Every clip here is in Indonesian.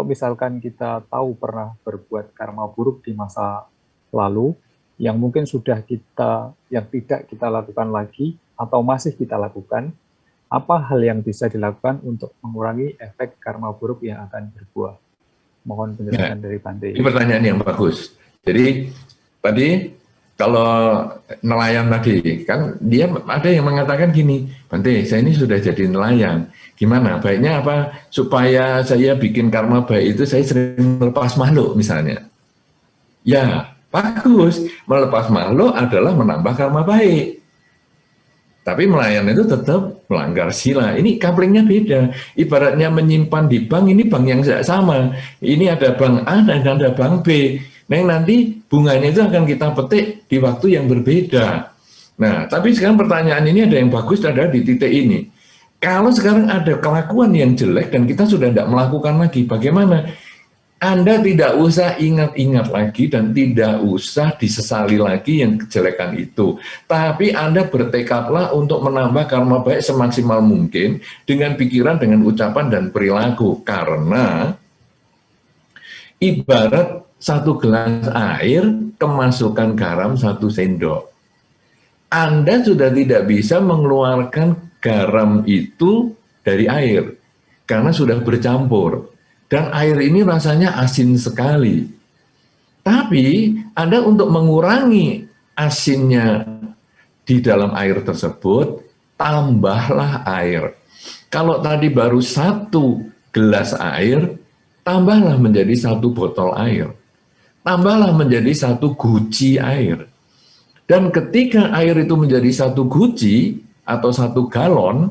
misalkan kita tahu pernah berbuat karma buruk di masa lalu, yang mungkin sudah yang tidak kita lakukan lagi, atau masih kita lakukan, apa hal yang bisa dilakukan untuk mengurangi efek karma buruk yang akan berbuah? Mohon Ya, penjelasan dari Bante. ini pertanyaan yang bagus. Jadi tadi kalau nelayan tadi kan dia ada yang mengatakan gini, Bante, saya ini sudah jadi nelayan. Gimana? Baiknya apa supaya saya bikin karma baik itu saya sering melepas makhluk misalnya. Ya, bagus. Melepas makhluk adalah menambah karma baik. Tapi nelayan itu tetap melanggar sila. Ini couplingnya beda. Ibaratnya menyimpan di bank, ini bank yang sama. Ini ada bank A dan ada bank B. Nah, nanti bunganya itu akan kita petik di waktu yang berbeda. Nah, tapi sekarang pertanyaan ini ada yang bagus, ada di titik ini. Kalau sekarang ada kelakuan yang jelek dan kita sudah tidak melakukan lagi, bagaimana? Anda tidak usah ingat-ingat lagi dan tidak usah disesali lagi yang kejelekan itu. Tapi Anda bertekadlah untuk menambah karma baik semaksimal mungkin dengan pikiran, dengan ucapan, dan perilaku. Karena ibarat satu gelas air, kemasukan garam 1 sendok. Anda sudah tidak bisa mengeluarkan garam itu dari air, karena sudah bercampur. Dan air ini rasanya asin sekali. Tapi Anda untuk mengurangi asinnya di dalam air tersebut, tambahlah air. Kalau tadi baru 1 gelas air, tambahlah menjadi 1 botol air. Tambahlah menjadi 1 guci air. Dan ketika air itu menjadi 1 guci atau 1 galon,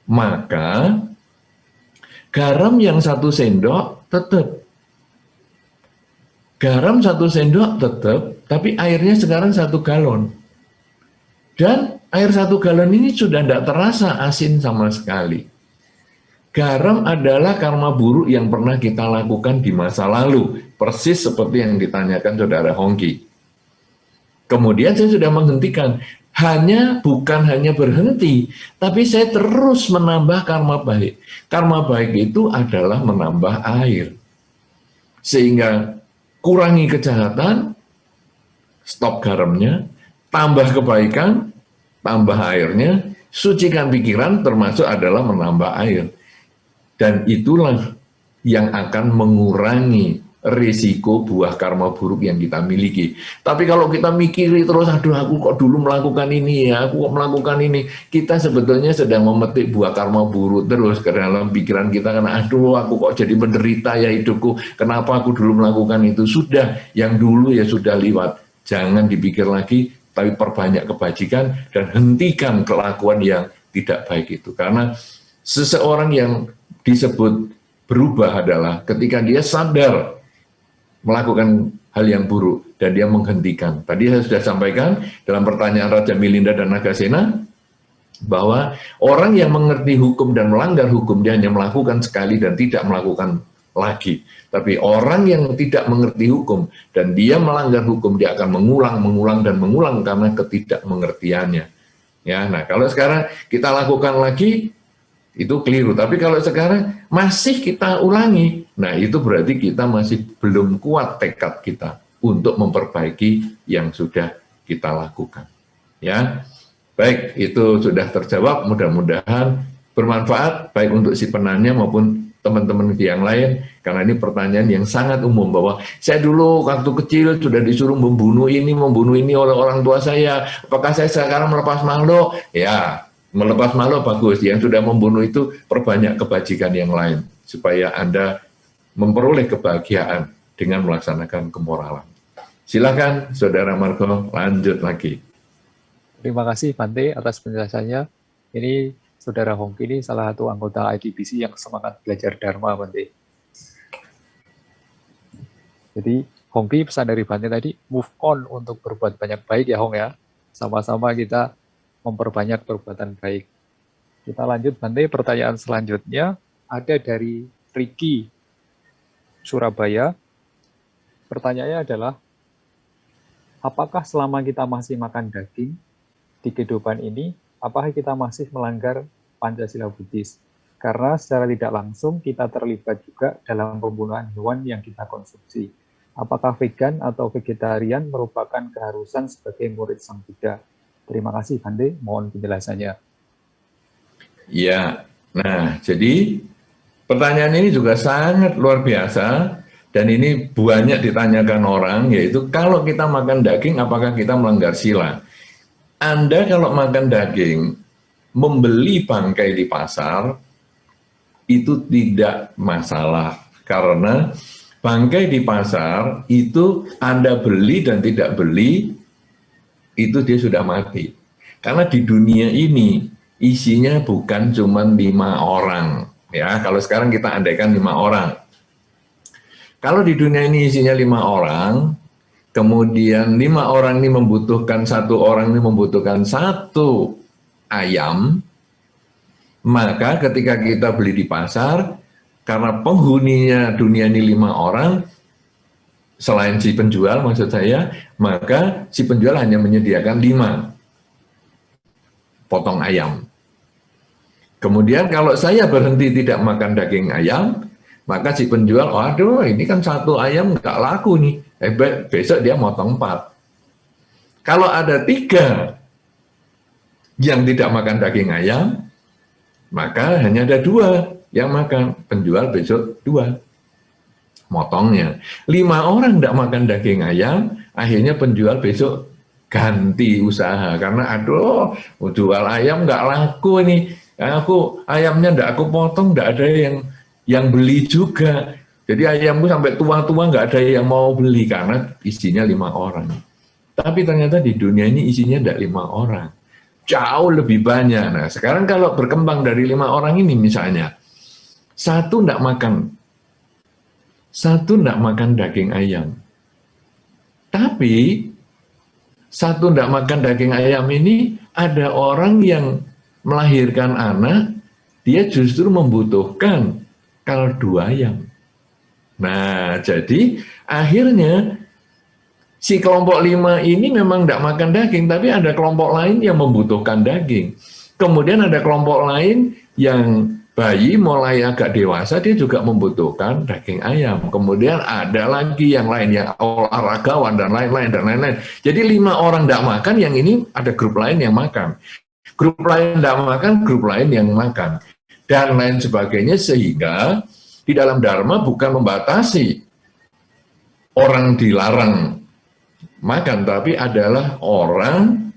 maka garam yang 1 sendok tetap. Garam 1 sendok tetap, tapi airnya sekarang 1 galon. Dan air 1 galon ini sudah tidak terasa asin sama sekali. Garam adalah karma buruk yang pernah kita lakukan di masa lalu. Persis seperti yang ditanyakan saudara Hongki. Kemudian saya sudah menghentikan. Bukan hanya berhenti, tapi saya terus menambah karma baik. Karma baik itu adalah menambah air. Sehingga kurangi kejahatan, stop garamnya, tambah kebaikan, tambah airnya, sucikan pikiran termasuk adalah menambah air. Dan itulah yang akan mengurangi risiko buah karma buruk yang kita miliki. Tapi kalau kita mikiri terus, aduh aku kok dulu melakukan ini ya, aku kok melakukan ini, kita sebetulnya sedang memetik buah karma buruk terus ke dalam pikiran kita, karena aduh aku kok jadi menderita ya hidupku, kenapa aku dulu melakukan itu. Sudah, yang dulu ya sudah lewat, jangan dipikir lagi, tapi perbanyak kebajikan dan hentikan kelakuan yang tidak baik itu. Karena seseorang yang disebut berubah adalah ketika dia sadar melakukan hal yang buruk dan dia menghentikan. Tadi saya sudah sampaikan dalam pertanyaan Raja Milinda dan Nagasena bahwa orang yang mengerti hukum dan melanggar hukum dia hanya melakukan sekali dan tidak melakukan lagi. Tapi orang yang tidak mengerti hukum dan dia melanggar hukum, dia akan mengulang dan mengulang karena ketidakmengertiannya. Ya, nah kalau sekarang kita lakukan lagi, itu keliru. Tapi kalau sekarang masih kita ulangi, nah itu berarti kita masih belum kuat tekad kita untuk memperbaiki yang sudah kita lakukan. Ya, baik, itu sudah terjawab. Mudah-mudahan bermanfaat baik untuk si penanya maupun teman-teman yang lain, karena ini pertanyaan yang sangat umum bahwa saya dulu waktu kecil sudah disuruh membunuh ini oleh orang tua saya. Apakah saya sekarang melepas makhluk? Ya, melepas makhluk bagus, yang sudah membunuh itu perbanyak kebajikan yang lain, supaya Anda memperoleh kebahagiaan dengan melaksanakan kemoralan. Silakan Saudara Marco, lanjut lagi. Terima kasih Bante atas penjelasannya. Ini Saudara Hongki ini salah satu anggota IDBC yang semangat belajar Dharma, Bante. Jadi Hongki pesan dari Bante tadi, move on untuk berbuat banyak baik ya Hong ya. Sama-sama kita memperbanyak perbuatan baik. Kita lanjut Bante, pertanyaan selanjutnya ada dari Ricky Surabaya. Pertanyaannya adalah, apakah selama kita masih makan daging di kehidupan ini, apakah kita masih melanggar Pancasila Buddhis? karena secara tidak langsung kita terlibat juga dalam pembunuhan hewan yang kita konsumsi. Apakah vegan atau vegetarian merupakan keharusan sebagai murid Sang Buddha? Terima kasih, Bante. Mohon penjelasannya. Ya, nah jadi pertanyaan ini juga sangat luar biasa dan ini banyak ditanyakan orang, yaitu kalau kita makan daging apakah kita melanggar sila? Anda kalau makan daging, membeli bangkai di pasar itu tidak masalah, karena bangkai di pasar itu Anda beli dan tidak beli, itu dia sudah mati. Karena di dunia ini isinya bukan cuma 5 orang. Ya, kalau sekarang kita andaikan 5 orang. Kalau di dunia ini isinya 5 orang, kemudian 5 orang ini membutuhkan 1 orang ini membutuhkan 1 ayam, maka ketika kita beli di pasar, karena penghuninya dunia ini 5 orang, selain si penjual maksud saya, maka si penjual hanya menyediakan 5 potong ayam. Kemudian kalau saya berhenti tidak makan daging ayam, maka si penjual, waduh ini kan 1 ayam nggak laku nih, besok dia motong 4. Kalau ada 3 yang tidak makan daging ayam, maka hanya ada 2 yang makan, penjual besok 2 motongnya. 5 orang tidak makan daging ayam, akhirnya penjual besok ganti usaha, karena aduh jual ayam nggak laku nih, aku ayamnya nggak aku potong, nggak ada yang beli juga, jadi ayamku sampai tua-tua nggak ada yang mau beli karena isinya 5 orang. Tapi ternyata di dunia ini isinya tidak 5 orang, jauh lebih banyak. Nah sekarang kalau berkembang dari 5 orang ini, misalnya 1 tidak makan daging ayam, tapi 1 tidak makan daging ayam ini ada orang yang melahirkan anak, dia justru membutuhkan kaldu ayam. Nah, jadi akhirnya si kelompok 5 ini memang tidak makan daging, tapi ada kelompok lain yang membutuhkan daging. Kemudian ada kelompok lain yang bayi mulai agak dewasa, dia juga membutuhkan daging ayam. Kemudian ada lagi yang lain, yang olahragawan dan lain-lain dan lain-lain. Jadi 5 orang tidak makan, yang ini ada grup lain yang makan. Grup lain tidak makan, grup lain yang makan. Dan lain sebagainya, sehingga di dalam Dharma bukan membatasi orang dilarang makan, tapi adalah orang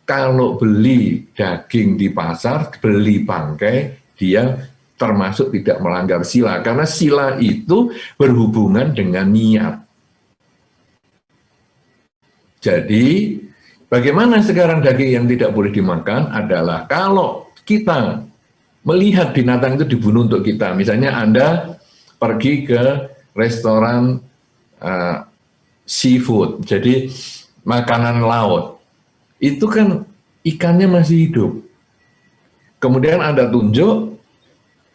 kalau beli daging di pasar, beli bangkai, dia termasuk tidak melanggar sila, karena sila itu berhubungan dengan niat. Jadi bagaimana sekarang daging yang tidak boleh dimakan adalah kalau kita melihat binatang itu dibunuh untuk kita. Misalnya Anda pergi ke restoran seafood, jadi makanan laut, itu kan ikannya masih hidup. Kemudian Anda tunjuk,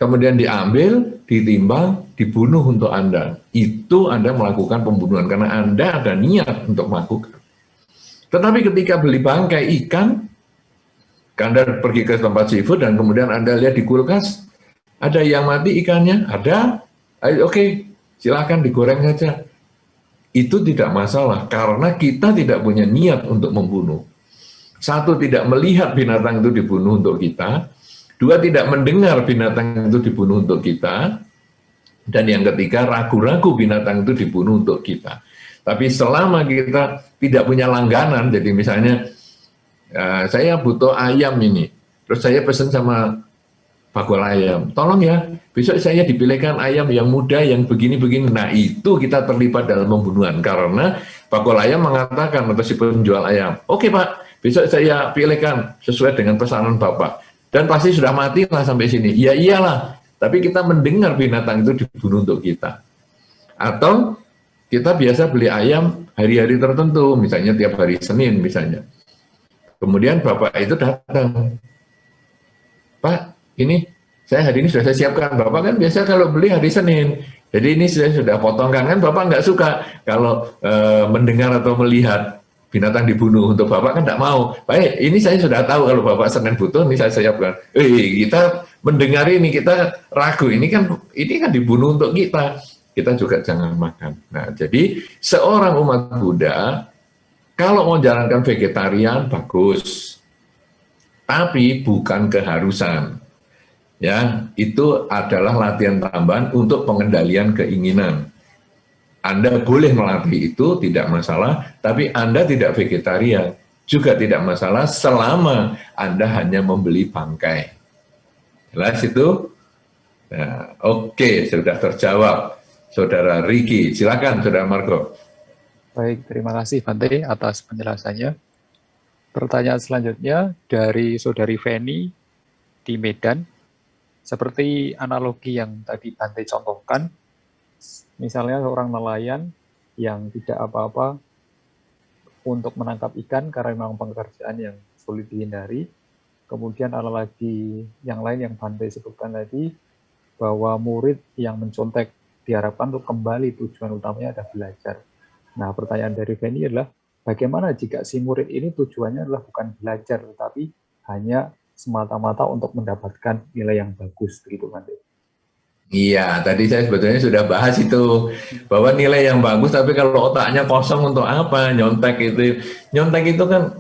kemudian diambil, ditimbang, dibunuh untuk Anda. Itu Anda melakukan pembunuhan karena Anda ada niat untuk melakukan. Tetapi ketika beli bangkai ikan, Anda pergi ke tempat seafood dan kemudian Anda lihat di kulkas, ada yang mati ikannya, ada, oke, silakan digoreng saja. Itu tidak masalah, karena kita tidak punya niat untuk membunuh. 1, tidak melihat binatang itu dibunuh untuk kita. 2, tidak mendengar binatang itu dibunuh untuk kita. Dan yang ketiga, ragu-ragu binatang itu dibunuh untuk kita. Tapi selama kita tidak punya langganan, jadi misalnya saya butuh ayam ini, terus saya pesan sama bakul ayam, tolong ya, besok saya dipilihkan ayam yang muda, yang begini-begini. Nah itu kita terlibat dalam pembunuhan, karena bakul ayam mengatakan, atau si penjual ayam, oke Pak, besok saya pilihkan sesuai dengan pesanan Bapak. Dan pasti sudah mati lah sampai sini. Ya iyalah, tapi kita mendengar binatang itu dibunuh untuk kita. Atau kita biasa beli ayam hari-hari tertentu, misalnya tiap hari Senin misalnya. Kemudian Bapak itu datang, Pak, ini saya hari ini sudah saya siapkan. Bapak kan biasa kalau beli hari Senin, jadi ini saya sudah potongkan. Kan Bapak nggak suka kalau mendengar atau melihat binatang dibunuh untuk Bapak, kan tidak mau. Baik, ini saya sudah tahu kalau Bapak Senin butuh, ini saya siapkan. Kita mendengar ini kita ragu, ini kan dibunuh untuk kita juga jangan makan. Nah, jadi seorang umat Buddha kalau mau jalankan vegetarian bagus, tapi bukan keharusan. Ya, itu adalah latihan tambahan untuk pengendalian keinginan. Anda boleh melatih itu, tidak masalah, tapi Anda tidak vegetarian, juga tidak masalah selama Anda hanya membeli bangkai. Jelas itu? Nah, oke, sudah terjawab. Saudara Riki, silakan Saudara Margo. Baik, terima kasih Bante atas penjelasannya. Pertanyaan selanjutnya dari Saudari Feni di Medan. Seperti analogi yang tadi Bante contohkan, misalnya seorang nelayan yang tidak apa-apa untuk menangkap ikan karena memang pekerjaan yang sulit dihindari. Kemudian ada lagi yang lain yang Bante sebutkan tadi, bahwa murid yang mencontek diharapkan untuk kembali tujuan utamanya adalah belajar. Nah, pertanyaan dari Feni adalah, bagaimana jika si murid ini tujuannya adalah bukan belajar, tetapi hanya semata-mata untuk mendapatkan nilai yang bagus, begitu Bante? Iya, tadi saya sebetulnya sudah bahas itu, bahwa nilai yang bagus, tapi kalau otaknya kosong untuk apa, nyontek itu kan,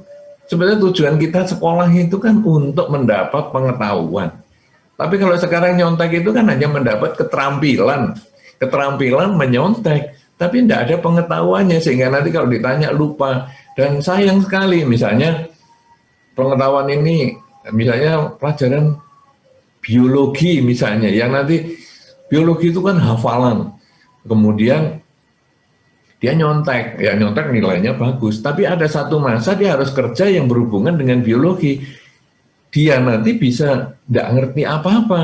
sebenarnya tujuan kita sekolah itu kan untuk mendapat pengetahuan. Tapi kalau sekarang nyontek itu kan hanya mendapat keterampilan menyontek, tapi tidak ada pengetahuannya, sehingga nanti kalau ditanya lupa. Dan sayang sekali, misalnya pengetahuan ini, misalnya pelajaran biologi misalnya, yang nanti biologi itu kan hafalan, kemudian dia nyontek, ya nyontek nilainya bagus, tapi ada satu masa dia harus kerja yang berhubungan dengan biologi, dia nanti bisa tidak ngerti apa-apa,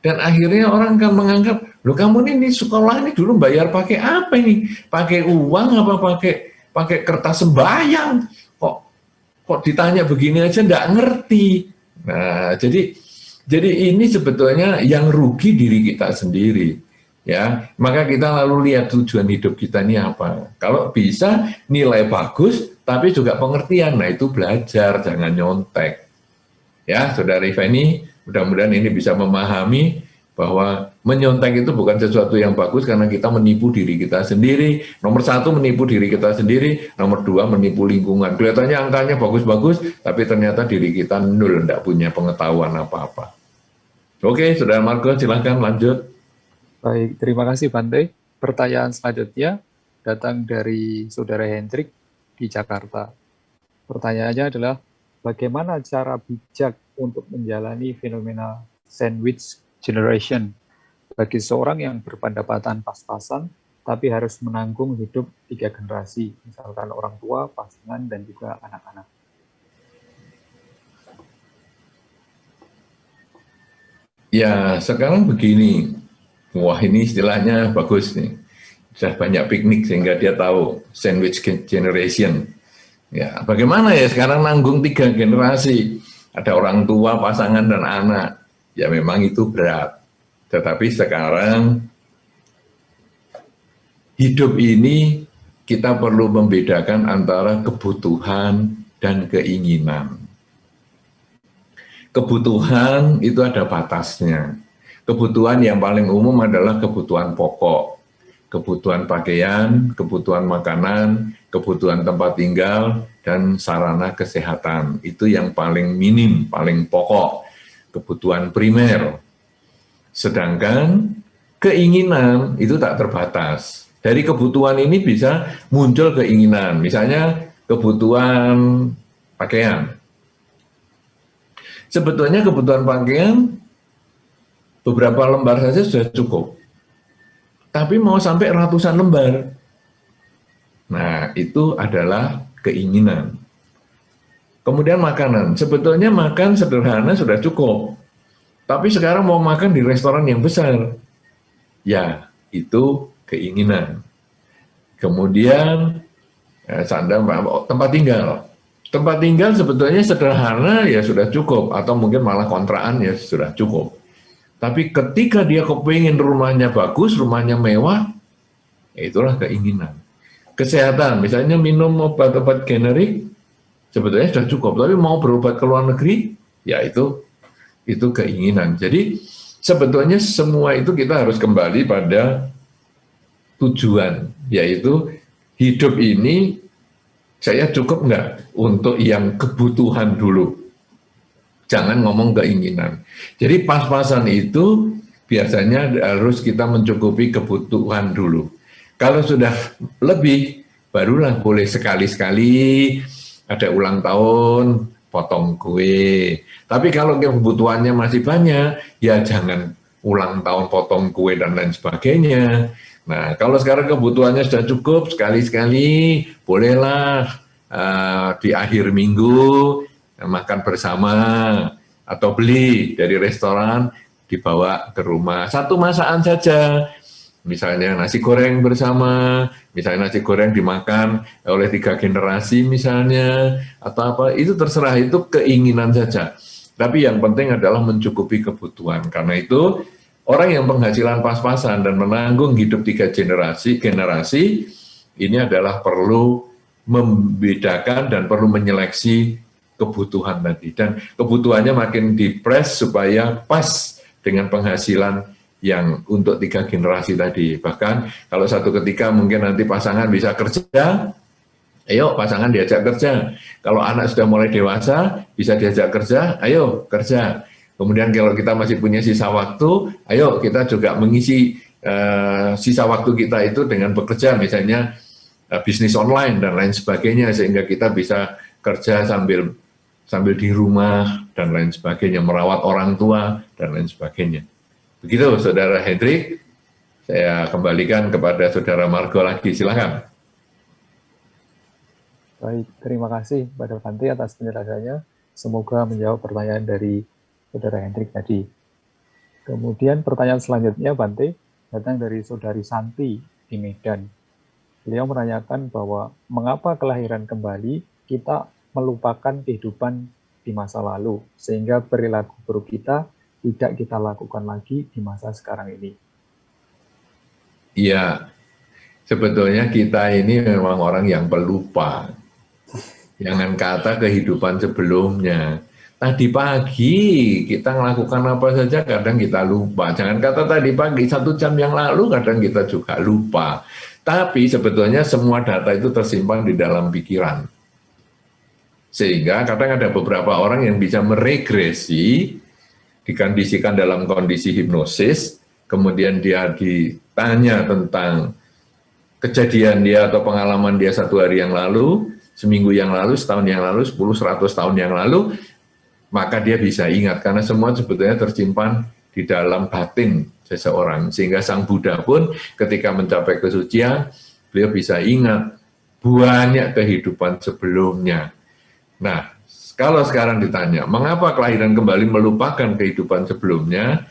dan akhirnya orang kan menganggap, loh kamu ini sekolah ini dulu bayar pakai apa ini? Pakai uang apa pakai kertas sembahyang? Kok ditanya begini aja tidak ngerti. Nah, jadi ini sebetulnya yang rugi diri kita sendiri. Ya, maka kita lalu lihat tujuan hidup kita ini apa. Kalau bisa nilai bagus, tapi juga pengertian. Nah, itu belajar, jangan nyontek. Ya, Saudara Feni, mudah-mudahan ini bisa memahami bahwa menyontek itu bukan sesuatu yang bagus karena kita menipu diri kita sendiri. Nomor satu, menipu diri kita sendiri. Nomor dua, menipu lingkungan. Kelihatannya angkanya bagus-bagus, tapi ternyata diri kita nol, tidak punya pengetahuan apa-apa. Oke, Saudara Margo, silahkan lanjut. Baik, terima kasih Bante. Pertanyaan selanjutnya datang dari Saudara Hendrik di Jakarta. Pertanyaannya adalah, bagaimana cara bijak untuk menjalani fenomena sandwich generation bagi seorang yang berpendapatan pas-pasan, tapi harus menanggung hidup 3 generasi, misalkan orang tua, pasangan, dan juga anak-anak. Ya, sekarang begini, wah ini istilahnya bagus nih, sudah banyak piknik sehingga dia tahu sandwich generation. Ya, bagaimana ya sekarang nanggung 3 generasi, ada orang tua, pasangan, dan anak. Ya memang itu berat, tetapi sekarang hidup ini kita perlu membedakan antara kebutuhan dan keinginan. Kebutuhan itu ada batasnya. Kebutuhan yang paling umum adalah kebutuhan pokok, kebutuhan pakaian, kebutuhan makanan, kebutuhan tempat tinggal, dan sarana kesehatan. Itu yang paling minim, paling pokok, kebutuhan primer. Sedangkan keinginan itu tak terbatas. Dari kebutuhan ini bisa muncul keinginan, misalnya kebutuhan pakaian. Sebetulnya kebutuhan pakaian beberapa lembar saja sudah cukup. Tapi mau sampai ratusan lembar. Nah, itu adalah keinginan. Kemudian makanan. Sebetulnya makan sederhana sudah cukup. Tapi sekarang mau makan di restoran yang besar. Ya, itu keinginan. Kemudian tempat tinggal. Tempat tinggal sebetulnya sederhana ya sudah cukup. Atau mungkin malah kontrakan ya sudah cukup. Tapi ketika dia kepingin rumahnya bagus, rumahnya mewah, ya itulah keinginan. Kesehatan, misalnya minum obat-obat generik, sebetulnya sudah cukup. Tapi mau berobat ke luar negeri, ya itu Itu keinginan. Jadi sebetulnya semua itu kita harus kembali pada tujuan, yaitu hidup ini saya cukup nggak untuk yang kebutuhan dulu. Jangan ngomong keinginan. Jadi pas-pasan itu biasanya harus kita mencukupi kebutuhan dulu. Kalau sudah lebih, barulah boleh sekali-sekali ada ulang tahun, potong kue. Tapi kalau kebutuhannya masih banyak, ya jangan ulang tahun, potong kue, dan lain sebagainya. Nah, kalau sekarang kebutuhannya sudah cukup, sekali-sekali bolehlah di akhir minggu makan bersama atau beli dari restoran dibawa ke rumah. Satu masakan saja, misalnya nasi goreng bersama, misalnya nasi goreng dimakan oleh 3 generasi misalnya, atau apa, itu terserah, itu keinginan saja. Tapi yang penting adalah mencukupi kebutuhan. Karena itu orang yang penghasilan pas-pasan dan menanggung hidup 3 generasi ini adalah perlu membedakan dan perlu menyeleksi kebutuhan tadi, dan kebutuhannya makin dipres supaya pas dengan penghasilan yang untuk 3 generasi tadi. Bahkan kalau satu ketika mungkin nanti pasangan bisa kerja, ayo pasangan diajak kerja. Kalau anak sudah mulai dewasa bisa diajak kerja, ayo kerja. Kemudian kalau kita masih punya sisa waktu, ayo kita juga mengisi sisa waktu kita itu dengan bekerja, misalnya bisnis online dan lain sebagainya, sehingga kita bisa kerja sambil di rumah dan lain sebagainya, merawat orang tua dan lain sebagainya. Begitu Saudara Hendrik, saya kembalikan kepada Saudara Margo lagi, silakan. Baik, terima kasih pada Bante atas penjelasannya. Semoga menjawab pertanyaan dari Saudara Hendrik tadi. Kemudian pertanyaan selanjutnya Bante datang dari Saudari Santi di Medan. Beliau menanyakan bahwa mengapa kelahiran kembali kita melupakan kehidupan di masa lalu, sehingga perilaku buruk kita tidak kita lakukan lagi di masa sekarang ini. Iya, sebetulnya kita ini memang orang yang pelupa. Jangan kata kehidupan sebelumnya. Tadi pagi kita melakukan apa saja kadang kita lupa. Jangan kata tadi pagi, 1 jam yang lalu kadang kita juga lupa. Tapi sebetulnya semua data itu tersimpan di dalam pikiran. Sehingga kadang ada beberapa orang yang bisa meregresi, dikondisikan dalam kondisi hipnosis, kemudian dia ditanya tentang kejadian dia atau pengalaman dia 1 hari yang lalu, seminggu yang lalu, setahun yang lalu, 10, 100 tahun yang lalu, maka dia bisa ingat, karena semua sebetulnya tersimpan di dalam batin seseorang. Sehingga Sang Buddha pun ketika mencapai kesucian, beliau bisa ingat banyak kehidupan sebelumnya. Nah, kalau sekarang ditanya, mengapa kelahiran kembali melupakan kehidupan sebelumnya?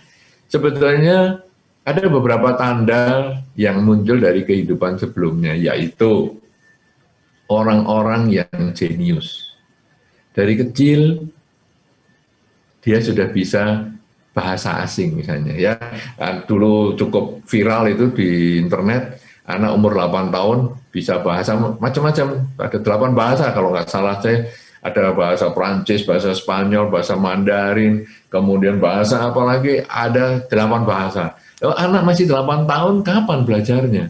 Sebetulnya ada beberapa tanda yang muncul dari kehidupan sebelumnya, yaitu orang-orang yang jenius. Dari kecil, dia sudah bisa bahasa asing misalnya. Ya, dulu cukup viral itu di internet, anak umur 8 tahun bisa bahasa macam-macam, ada 8 bahasa kalau nggak salah saya. Ada bahasa Prancis, bahasa Spanyol, bahasa Mandarin, kemudian bahasa apa lagi, ada 8 bahasa. Anak masih 8 tahun, kapan belajarnya?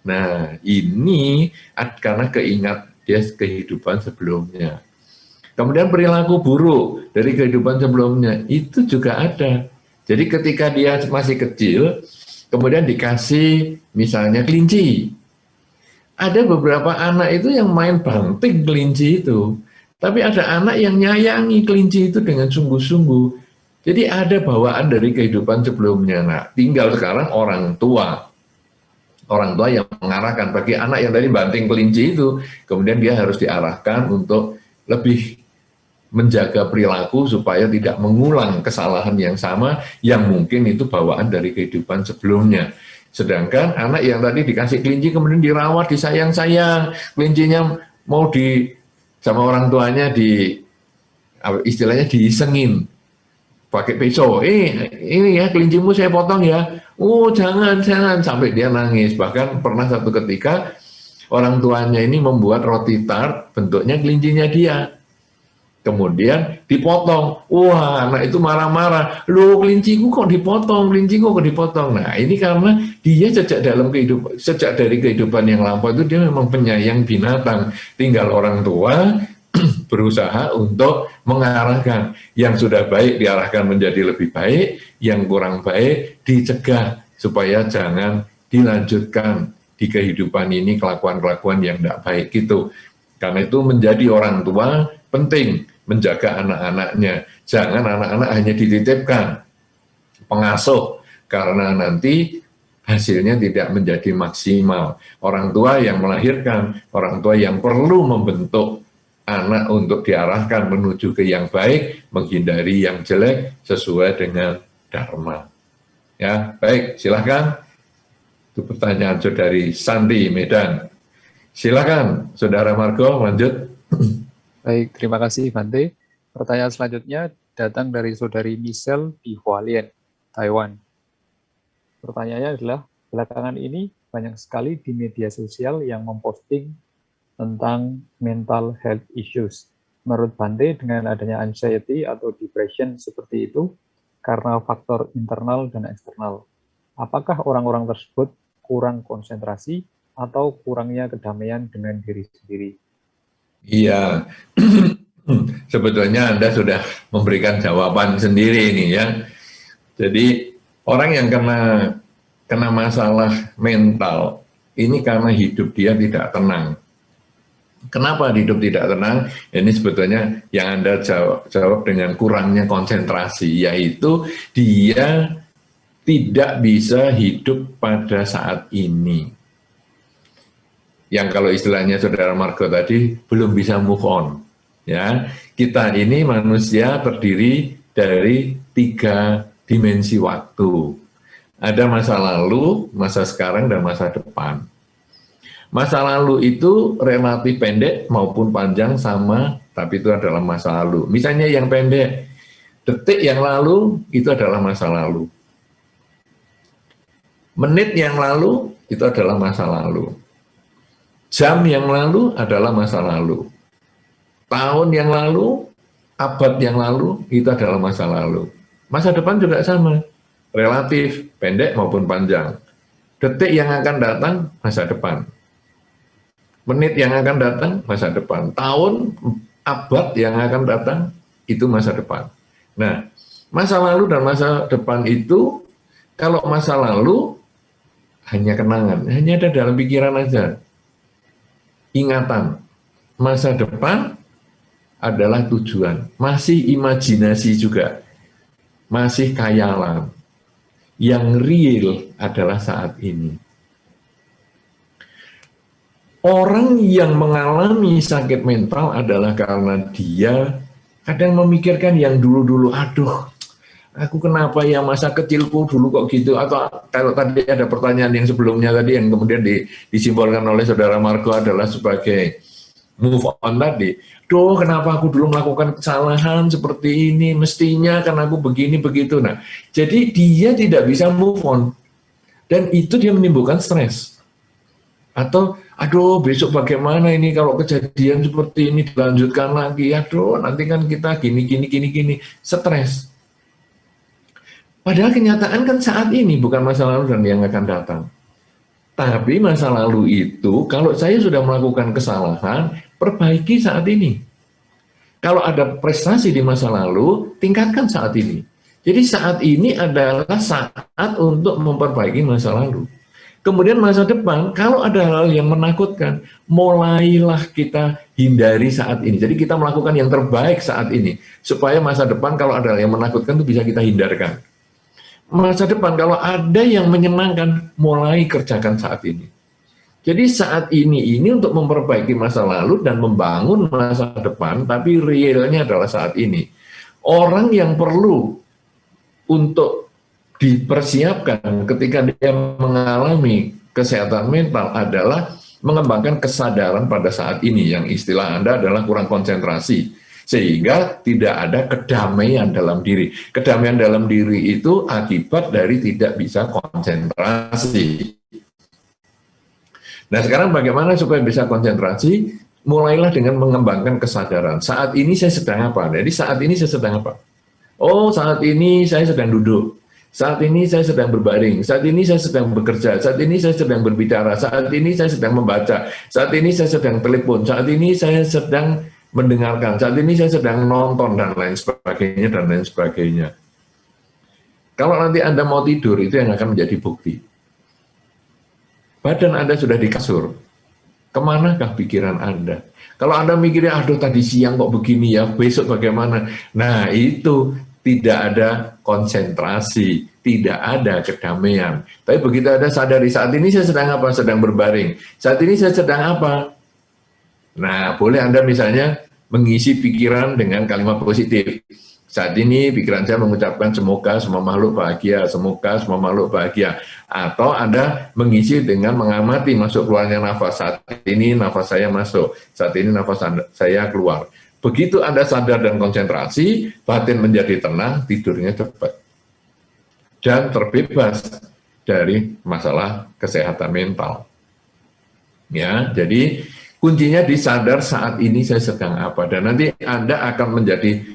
Nah, ini karena keingat dia kehidupan sebelumnya. Kemudian perilaku buruk dari kehidupan sebelumnya, itu juga ada. Jadi ketika dia masih kecil, kemudian dikasih misalnya kelinci. Ada beberapa anak itu yang main banting kelinci itu. Tapi ada anak yang nyayangi kelinci itu dengan sungguh-sungguh. Jadi ada bawaan dari kehidupan sebelumnya. Nah, tinggal sekarang orang tua yang mengarahkan. Bagi anak yang tadi banting kelinci itu, kemudian dia harus diarahkan untuk lebih menjaga perilaku supaya tidak mengulang kesalahan yang sama yang mungkin itu bawaan dari kehidupan sebelumnya. Sedangkan anak yang tadi dikasih kelinci kemudian dirawat, disayang-sayang, kelincinya mau sama orang tuanya istilahnya diisengin pakai pisau, ini ya kelincimu saya potong ya, jangan sampai dia nangis. Bahkan pernah satu ketika orang tuanya ini membuat roti tart bentuknya kelincinya dia. kemudian dipotong. Wah, anak itu marah-marah. Loh, kelinciku kok dipotong, kelinciku kok dipotong. Nah, ini karena dia sejak dari kehidupan yang lampau itu dia memang penyayang binatang. Tinggal orang tua berusaha untuk mengarahkan yang sudah baik diarahkan menjadi lebih baik, yang kurang baik dicegah supaya jangan dilanjutkan di kehidupan ini kelakuan-kelakuan yang tidak baik gitu. Karena itu menjadi orang tua penting menjaga anak-anaknya. Jangan anak-anak hanya dititipkan pengasuh karena nanti hasilnya tidak menjadi maksimal. Orang tua yang melahirkan, orang tua yang perlu membentuk anak untuk diarahkan menuju ke yang baik, menghindari yang jelek sesuai dengan dharma. Ya, baik, silakan. Itu pertanyaan saudari Santi Medan. Silakan, saudara Margo, lanjut. Baik, terima kasih Bante. Pertanyaan selanjutnya datang dari saudari Michelle di Hualien, Taiwan. Pertanyaannya adalah, belakangan ini banyak sekali di media sosial yang memposting tentang mental health issues. Menurut Bante, dengan adanya anxiety atau depression seperti itu, karena faktor internal dan eksternal, apakah orang-orang tersebut kurang konsentrasi atau kurangnya kedamaian dengan diri sendiri? Iya, sebetulnya Anda sudah memberikan jawaban sendiri ini ya. Jadi orang yang kena masalah mental ini karena hidup dia tidak tenang. Kenapa hidup tidak tenang? Ini sebetulnya yang Anda jawab dengan kurangnya konsentrasi, yaitu dia tidak bisa hidup pada saat ini. Yang kalau istilahnya saudara Margo tadi, belum bisa move on. Ya, kita ini manusia terdiri dari 3 dimensi waktu. Ada masa lalu, masa sekarang, dan masa depan. Masa lalu itu relatif pendek maupun panjang sama, tapi itu adalah masa lalu. Misalnya yang pendek, detik yang lalu itu adalah masa lalu. Menit yang lalu itu adalah masa lalu. Jam yang lalu adalah masa lalu. Tahun yang lalu, abad yang lalu itu adalah masa lalu. Masa depan juga sama, relatif pendek maupun panjang. Detik yang akan datang, masa depan. Menit yang akan datang, masa depan. Tahun, abad yang akan datang, itu masa depan. Nah, masa lalu dan masa depan itu, kalau masa lalu, hanya kenangan, hanya ada dalam pikiran aja. Ingatan. Masa depan adalah tujuan. Masih imajinasi juga. Masih khayalan. Yang real adalah saat ini. Orang yang mengalami sakit mental adalah karena dia kadang memikirkan yang dulu-dulu, aduh, aku kenapa ya masa kecilku dulu kok gitu, atau kalau tadi ada pertanyaan yang sebelumnya tadi yang kemudian disimbolkan oleh saudara Margo adalah sebagai move on tadi. Duh, kenapa aku dulu melakukan kesalahan seperti ini, mestinya kan aku begini begitu. Nah, jadi dia tidak bisa move on dan itu dia menimbulkan stres. Atau, aduh besok bagaimana ini kalau kejadian seperti ini dilanjutkan lagi, aduh nanti kan kita gini, stres. Padahal kenyataan kan saat ini, bukan masa lalu dan yang akan datang. Tapi masa lalu itu, kalau saya sudah melakukan kesalahan, perbaiki saat ini. Kalau ada prestasi di masa lalu, tingkatkan saat ini. Jadi saat ini adalah saat untuk memperbaiki masa lalu. Kemudian masa depan, kalau ada hal yang menakutkan, mulailah kita hindari saat ini. Jadi kita melakukan yang terbaik saat ini, supaya masa depan kalau ada hal yang menakutkan itu bisa kita hindarkan. Masa depan kalau ada yang menyenangkan, mulai kerjakan saat ini. Jadi saat ini untuk memperbaiki masa lalu dan membangun masa depan, tapi realnya adalah saat ini. Orang yang perlu untuk dipersiapkan ketika dia mengalami kesehatan mental adalah mengembangkan kesadaran pada saat ini, yang istilah Anda adalah kurang konsentrasi, sehingga tidak ada kedamaian dalam diri. Kedamaian dalam diri itu akibat dari tidak bisa konsentrasi. Nah sekarang bagaimana supaya bisa konsentrasi? mulailah dengan mengembangkan kesadaran. Saat ini saya sedang apa? Jadi saat ini saya sedang apa? Oh, saat ini saya sedang duduk. Saat ini saya sedang berbaring. Saat ini saya sedang bekerja. Saat ini saya sedang berbicara. Saat ini saya sedang membaca. Saat ini saya sedang telepon. Saat ini saya sedang mendengarkan. Saat ini saya sedang nonton dan lain sebagainya dan lain sebagainya. Kalau nanti Anda mau tidur, itu yang akan menjadi bukti. Badan Anda sudah di kasur. Kemanakah pikiran Anda? Kalau Anda mikirnya, aduh tadi siang kok begini ya, besok bagaimana? Nah, itu tidak ada konsentrasi, tidak ada kedamaian. Tapi begitu Anda sadari, saat ini saya sedang apa? Sedang berbaring. Saat ini saya sedang apa? Nah, boleh Anda misalnya mengisi pikiran dengan kalimat positif. Saat ini pikiran saya mengucapkan semoga semua makhluk bahagia, semoga semua makhluk bahagia. Atau Anda mengisi dengan mengamati masuk keluarnya nafas. Saat ini nafas saya masuk, saat ini nafas saya keluar. Begitu Anda sadar dan konsentrasi, batin menjadi tenang, tidurnya cepat. Dan terbebas dari masalah kesehatan mental. Ya, jadi kuncinya disadar saat ini saya sedang apa. Dan nanti Anda akan menjadi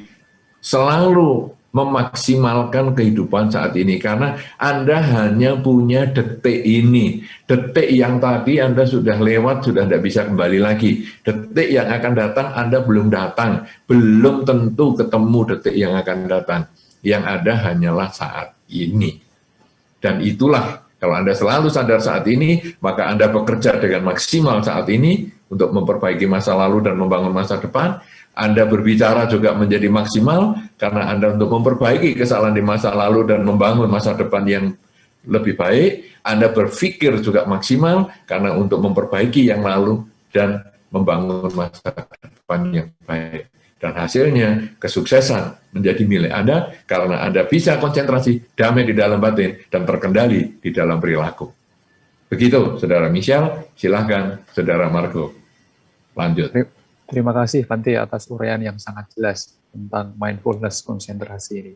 selalu memaksimalkan kehidupan saat ini, karena Anda hanya punya detik ini. Detik yang tadi Anda sudah lewat, sudah tidak bisa kembali lagi. Detik yang akan datang Anda belum datang, belum tentu ketemu detik yang akan datang. Yang ada hanyalah saat ini. Dan itulah, kalau Anda selalu sadar saat ini, maka Anda bekerja dengan maksimal saat ini untuk memperbaiki masa lalu dan membangun masa depan. Anda berbicara juga menjadi maksimal karena Anda untuk memperbaiki kesalahan di masa lalu dan membangun masa depan yang lebih baik. Anda berpikir juga maksimal karena untuk memperbaiki yang lalu dan membangun masa depan yang baik. Dan hasilnya kesuksesan menjadi milik Anda karena Anda bisa konsentrasi, damai di dalam batin, dan terkendali di dalam perilaku. Begitu, Saudara Michelle. Silahkan, Saudara Marco. Lanjut. Terima kasih, Bante, atas uraian yang sangat jelas tentang mindfulness konsentrasi ini.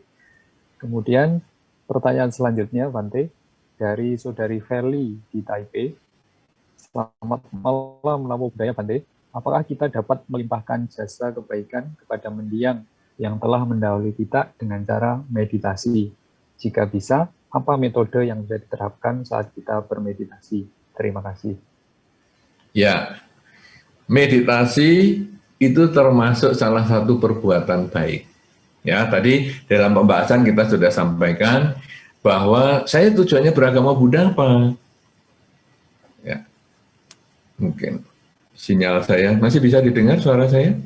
Kemudian, pertanyaan selanjutnya, Bante, dari Saudari Feli di Taipei. Selamat malam, Namo Buddhaya, Bante. Apakah kita dapat melimpahkan jasa kebaikan kepada mendiang yang telah mendahului kita dengan cara meditasi? Jika bisa, apa metode yang bisa diterapkan saat kita bermeditasi? Terima kasih. Ya, meditasi itu termasuk salah satu perbuatan baik. Ya, tadi dalam pembahasan kita sudah sampaikan bahwa saya tujuannya beragama Buddha apa? Ya, mungkin sinyal saya masih bisa didengar, suara saya?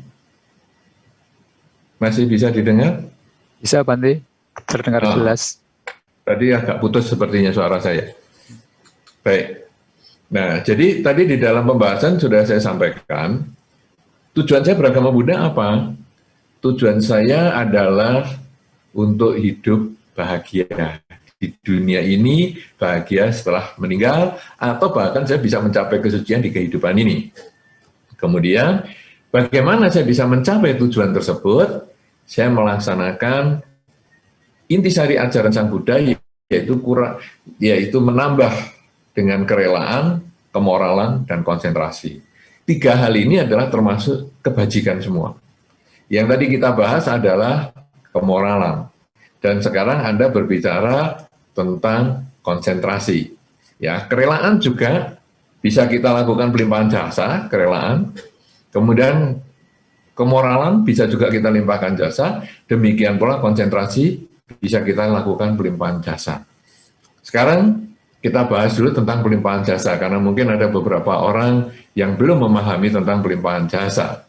Masih bisa didengar? Bisa, Bante, terdengar jelas. Tadi agak putus sepertinya suara saya. Baik. Nah, jadi tadi di dalam pembahasan sudah saya sampaikan, tujuan saya beragama Buddha apa? Tujuan saya adalah untuk hidup bahagia di dunia ini, bahagia setelah meninggal, atau bahkan saya bisa mencapai kesucian di kehidupan ini. Kemudian, bagaimana saya bisa mencapai tujuan tersebut? Saya melaksanakan intisari ajaran Sang Buddha, yaitu menambah dengan kerelaan, kemoralan, dan konsentrasi. 3 hal ini adalah termasuk kebajikan semua. Yang tadi kita bahas adalah kemoralan. Dan sekarang Anda berbicara tentang konsentrasi. Ya, kerelaan juga bisa kita lakukan pelimpahan jasa, kerelaan. Kemudian kemoralan bisa juga kita limpahkan jasa. Demikian pula konsentrasi bisa kita lakukan pelimpahan jasa. Sekarang kita bahas dulu tentang pelimpahan jasa, karena mungkin ada beberapa orang yang belum memahami tentang pelimpahan jasa.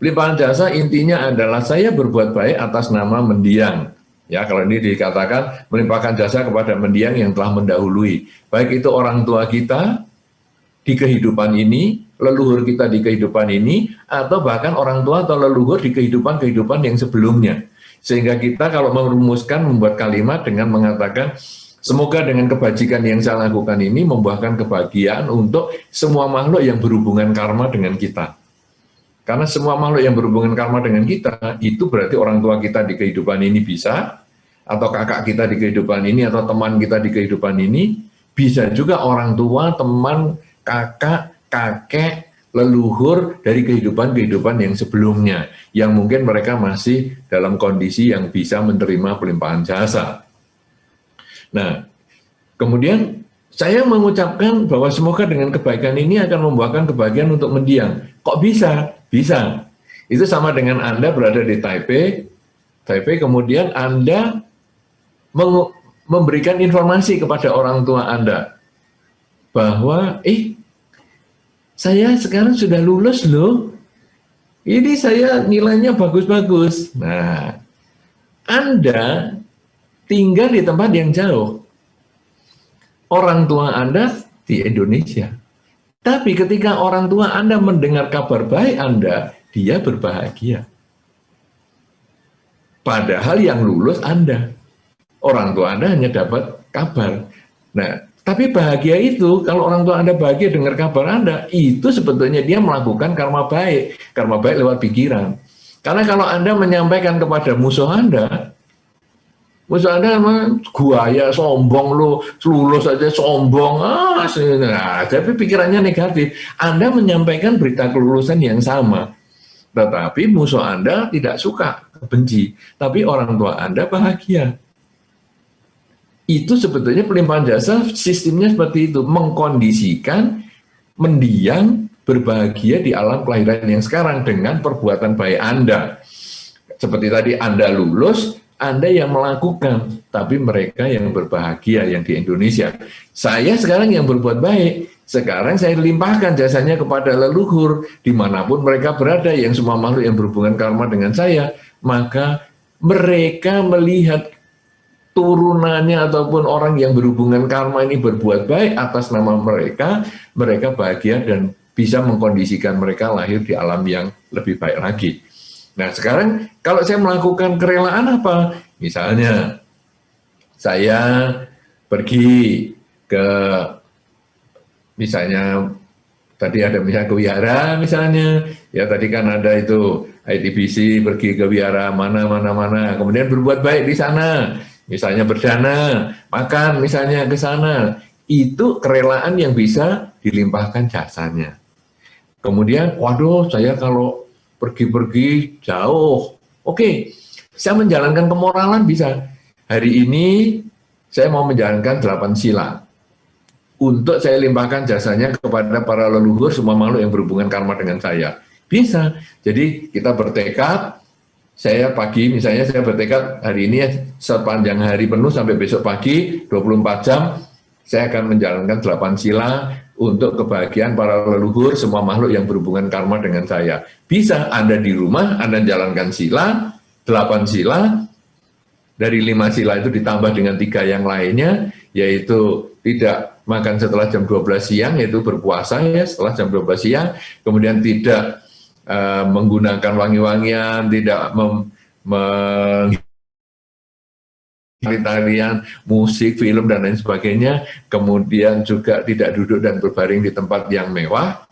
Pelimpahan jasa intinya adalah saya berbuat baik atas nama mendiang. Ya, kalau ini dikatakan melimpahkan jasa kepada mendiang yang telah mendahului. Baik itu orang tua kita di kehidupan ini, leluhur kita di kehidupan ini, atau bahkan orang tua atau leluhur di kehidupan-kehidupan yang sebelumnya. Sehingga kita kalau merumuskan, membuat kalimat dengan mengatakan, semoga dengan kebajikan yang saya lakukan ini membuahkan kebahagiaan untuk semua makhluk yang berhubungan karma dengan kita. Karena semua makhluk yang berhubungan karma dengan kita, itu berarti orang tua kita di kehidupan ini bisa, atau kakak kita di kehidupan ini, atau teman kita di kehidupan ini, bisa juga orang tua, teman, kakak, kakek, leluhur dari kehidupan-kehidupan yang sebelumnya, yang mungkin mereka masih dalam kondisi yang bisa menerima pelimpahan jasa. Nah, kemudian saya mengucapkan bahwa semoga dengan kebaikan ini akan membuahkan kebahagiaan untuk mendiang. Kok bisa? Bisa. Itu sama dengan Anda berada di Taipei, kemudian Anda memberikan informasi kepada orang tua Anda bahwa, saya sekarang sudah lulus loh, ini saya nilainya bagus-bagus. Nah, Anda tinggal di tempat yang jauh, orang tua Anda di Indonesia. Tapi ketika orang tua Anda mendengar kabar baik Anda, dia berbahagia. Padahal yang lulus Anda. Orang tua Anda hanya dapat kabar. Nah, tapi bahagia itu, kalau orang tua Anda bahagia dengar kabar Anda, itu sebetulnya dia melakukan karma baik. Karma baik lewat pikiran. Karena kalau Anda menyampaikan kepada musuh Anda guaya, sombong lo, lulus aja sombong, nah, tapi pikirannya negatif. Anda menyampaikan berita kelulusan yang sama, tetapi musuh Anda tidak suka, benci, tapi orang tua Anda bahagia. Itu sebetulnya pelimpahan jasa sistemnya seperti itu, mengkondisikan mendiang berbahagia di alam kelahiran yang sekarang dengan perbuatan baik Anda. Seperti tadi Anda lulus, Anda yang melakukan, tapi mereka yang berbahagia yang di Indonesia. Saya sekarang yang berbuat baik, sekarang saya limpahkan jasanya kepada leluhur, dimanapun mereka berada, yang semua makhluk yang berhubungan karma dengan saya, maka mereka melihat turunannya ataupun orang yang berhubungan karma ini berbuat baik atas nama mereka, mereka bahagia dan bisa mengkondisikan mereka lahir di alam yang lebih baik lagi. Nah, sekarang kalau saya melakukan kerelaan apa? Misalnya, saya pergi ke, misalnya, tadi ada misalnya ke wihara misalnya, ya tadi kan ada itu, ITBC pergi ke wihara mana, kemudian berbuat baik di sana, misalnya berdana, makan misalnya ke sana, itu kerelaan yang bisa dilimpahkan jasanya. Kemudian, waduh, saya kalau pergi-pergi jauh, oke, saya menjalankan kemoralan bisa. Hari ini saya mau menjalankan 8 sila. Untuk saya limpahkan jasanya kepada para leluhur semua makhluk yang berhubungan karma dengan saya. Bisa. Jadi kita bertekad, saya pagi misalnya saya bertekad hari ini sepanjang hari penuh sampai besok pagi 24 jam saya akan menjalankan 8 sila untuk kebahagiaan para leluhur semua makhluk yang berhubungan karma dengan saya. Bisa Anda di rumah, Anda jalankan sila, 8 sila, dari 5 sila itu ditambah dengan 3 yang lainnya, yaitu tidak makan setelah jam 12 siang, yaitu berpuasa ya setelah jam 12 siang, kemudian tidak menggunakan wangi-wangian, tidak tarian, musik, film, dan lain sebagainya, kemudian juga tidak duduk dan berbaring di tempat yang mewah.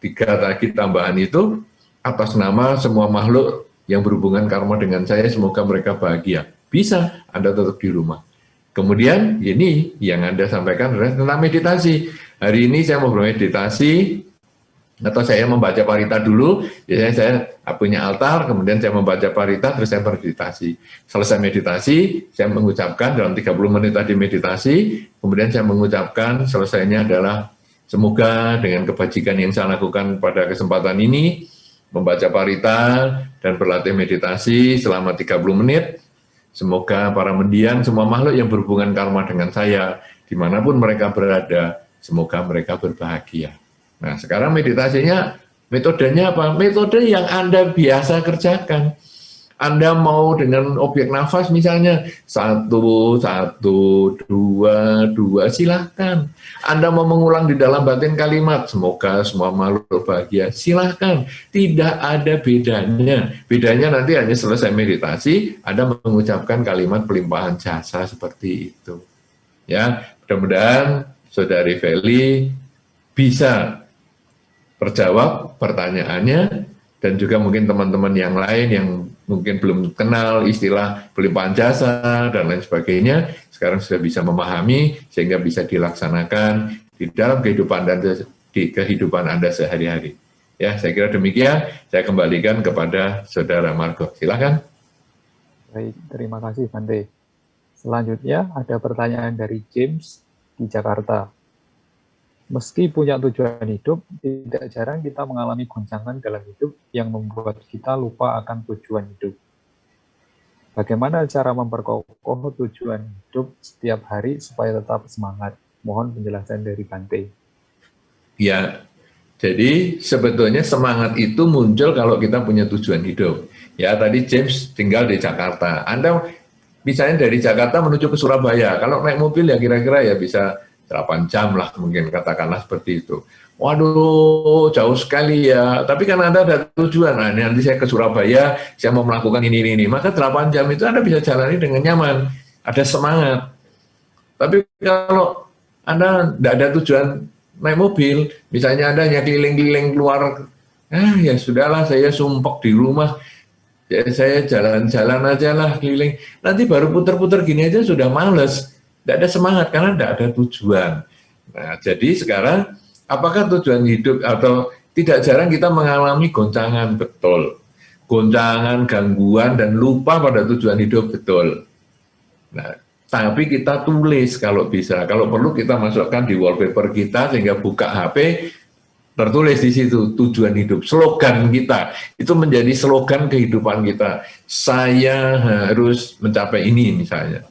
3 lagi tambahan itu, atas nama semua makhluk yang berhubungan karma dengan saya, semoga mereka bahagia. Bisa, Anda tetap di rumah. Kemudian, ini yang Anda sampaikan adalah tentang meditasi. Hari ini saya mau bermeditasi, atau saya membaca parita dulu, biasanya saya punya altar, kemudian saya membaca parita, terus saya meditasi. Selesai meditasi, saya mengucapkan dalam 30 menit tadi meditasi, kemudian saya mengucapkan selesainya adalah semoga dengan kebajikan yang saya lakukan pada kesempatan ini, membaca parita dan berlatih meditasi selama 30 menit, semoga para mendiang, semua makhluk yang berhubungan karma dengan saya, dimanapun mereka berada, semoga mereka berbahagia. Nah, sekarang meditasinya, metodenya apa? Metode yang Anda biasa kerjakan. Anda mau dengan objek nafas misalnya, 1, 1, 2, silahkan. Anda mau mengulang di dalam batin kalimat, semoga semua makhluk bahagia, silahkan. Tidak ada bedanya. Bedanya nanti hanya selesai meditasi, Anda mengucapkan kalimat pelimpahan jasa seperti itu. Ya, mudah-mudahan Saudari Feli bisa terjawab pertanyaannya, dan juga mungkin teman-teman yang lain yang mungkin belum kenal istilah pelimpahan jasa dan lain sebagainya, sekarang sudah bisa memahami sehingga bisa dilaksanakan di dalam kehidupan Anda sehari-hari. Ya, saya kira demikian. Saya kembalikan kepada Saudara Marco. Silakan. Baik, terima kasih Bante. Selanjutnya ada pertanyaan dari James di Jakarta. Meski punya tujuan hidup, tidak jarang kita mengalami goncangan dalam hidup yang membuat kita lupa akan tujuan hidup. Bagaimana cara memperkokoh tujuan hidup setiap hari supaya tetap semangat? Mohon penjelasan dari Bante. Ya, jadi sebetulnya semangat itu muncul kalau kita punya tujuan hidup. Ya, tadi James tinggal di Jakarta. Anda misalnya dari Jakarta menuju ke Surabaya, kalau naik mobil ya kira-kira ya bisa 8 jam lah mungkin, katakanlah seperti itu. Waduh, jauh sekali ya. Tapi kan Anda ada tujuan, nah, nanti saya ke Surabaya, saya mau melakukan ini. Maka 8 jam itu Anda bisa jalani dengan nyaman, ada semangat. Tapi kalau Anda tidak ada tujuan naik mobil, misalnya Anda hanya keliling-keliling keluar, ya sudahlah saya sumpek di rumah, ya saya jalan-jalan aja lah keliling, nanti baru putar-putar gini aja sudah males, tidak ada semangat karena tidak ada tujuan. Nah, jadi sekarang apakah tujuan hidup atau tidak jarang kita mengalami goncangan, betul. Goncangan, gangguan, dan lupa pada tujuan hidup, betul. Nah, tapi kita tulis kalau bisa. Kalau perlu kita masukkan di wallpaper kita sehingga buka HP, tertulis di situ tujuan hidup, slogan kita. Itu menjadi slogan kehidupan kita. Saya harus mencapai ini misalnya.